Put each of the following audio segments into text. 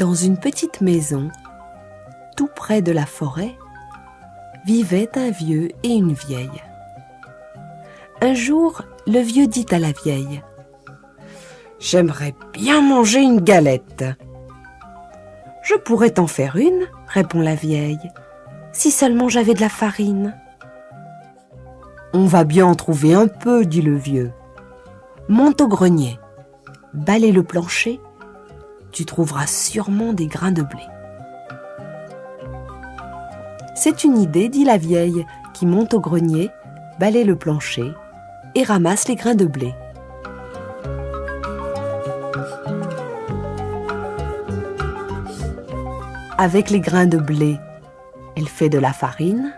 Dans une petite maison, tout près de la forêt, vivaient un vieux et une vieille. Un jour, le vieux dit à la vieille : « J'aimerais bien manger une galette. »« Je pourrais t'en faire une, » répond la vieille, « si seulement j'avais de la farine. »« On va bien en trouver un peu, » dit le vieux. « Monte au grenier, balaie le plancher, tu trouveras sûrement des grains de blé. » C'est une idée, dit la vieille, qui monte au grenier, balaie le plancher et ramasse les grains de blé. Avec les grains de blé, elle fait de la farine.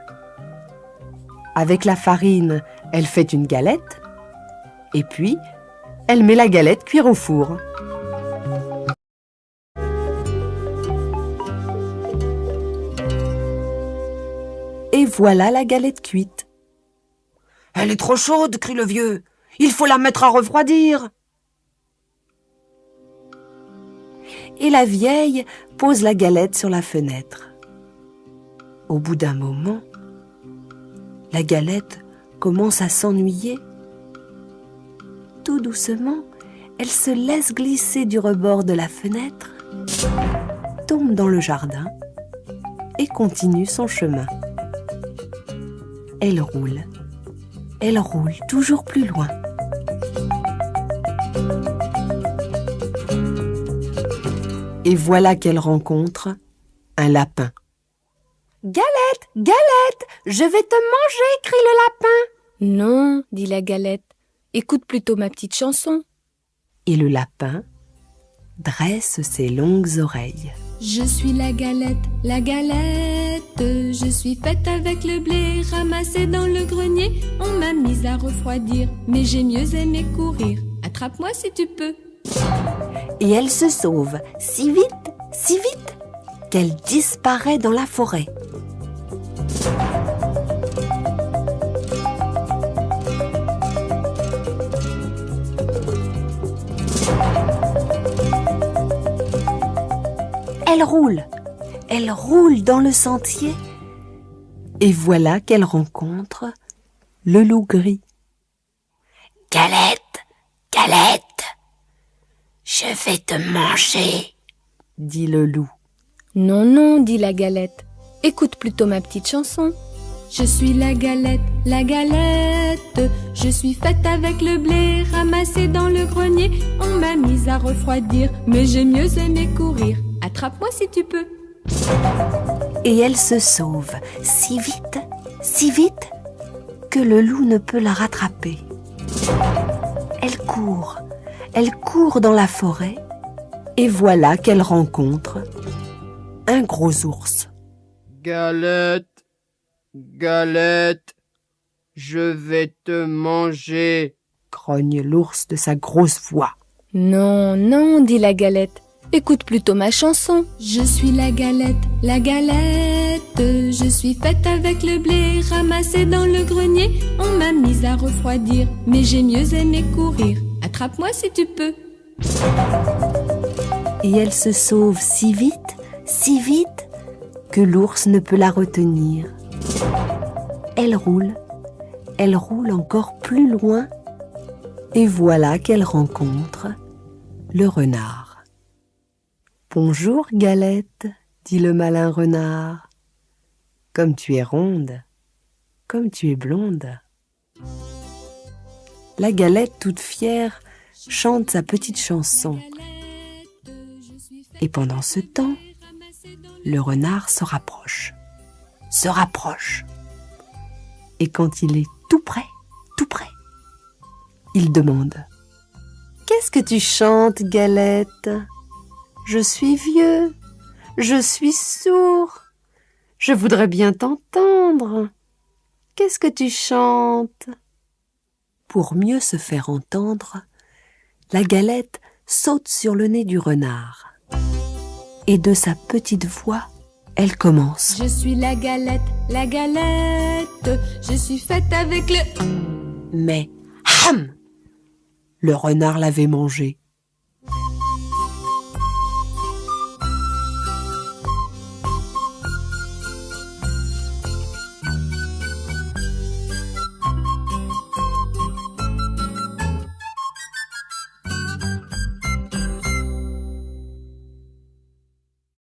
Avec la farine, elle fait une galette. Et puis, elle met la galette cuire au four. Et voilà la galette cuite. « Elle est trop chaude !» crie le vieux. « Il faut la mettre à refroidir !» Et la vieille pose la galette sur la fenêtre. Au bout d'un moment, la galette commence à s'ennuyer. Tout doucement, elle se laisse glisser du rebord de la fenêtre, tombe dans le jardin et continue son chemin. Elle roule toujours plus loin. Et voilà qu'elle rencontre un lapin. « Galette, Galette, je vais te manger !» crie le lapin. « Non, » dit la galette, « écoute plutôt ma petite chanson. » Et le lapin dresse ses longues oreilles. Je suis la galette, je suis faite avec le blé ramassé dans le grenier. On m'a mise à refroidir, mais j'ai mieux aimé courir. Attrape-moi si tu peux. Et elle se sauve si vite, qu'elle disparaît dans la forêt. Elle roule dans le sentier. Et voilà qu'elle rencontre le loup gris. « Galette, Galette, je vais te manger !» dit le loup. « Non, non, » dit la galette, « écoute plutôt ma petite chanson. » Je suis la galette, je suis faite avec le blé ramassé dans le grenier. On m'a mise à refroidir, mais j'ai mieux aimé courir. Attrape-moi si tu peux. Et elle se sauve si vite, que le loup ne peut la rattraper. Elle court dans la forêt, et voilà qu'elle rencontre un gros ours. Galette, Galette, je vais te manger, grogne l'ours de sa grosse voix. Non, non, dit la galette, écoute plutôt ma chanson. Je suis la galette, je suis faite avec le blé ramassé dans le grenier. On m'a mise à refroidir, mais j'ai mieux aimé courir. Attrape-moi si tu peux. Et elle se sauve si vite, que l'ours ne peut la retenir. Elle roule encore plus loin, et voilà qu'elle rencontre le renard. « Bonjour, Galette, » dit le malin renard. « Comme tu es ronde, comme tu es blonde. » La Galette, toute fière, chante sa petite chanson. Et pendant ce temps, le renard se rapproche. Et quand il est tout près, il demande : « Qu'est-ce que tu chantes, Galette ? Je suis vieux, je suis sourd, je voudrais bien t'entendre. Qu'est-ce que tu chantes ? » Pour mieux se faire entendre, la Galette saute sur le nez du renard. Et de sa petite voix, elle commence. Je suis la galette, je suis faite avec le... Mais, ham ! Le renard l'avait mangé.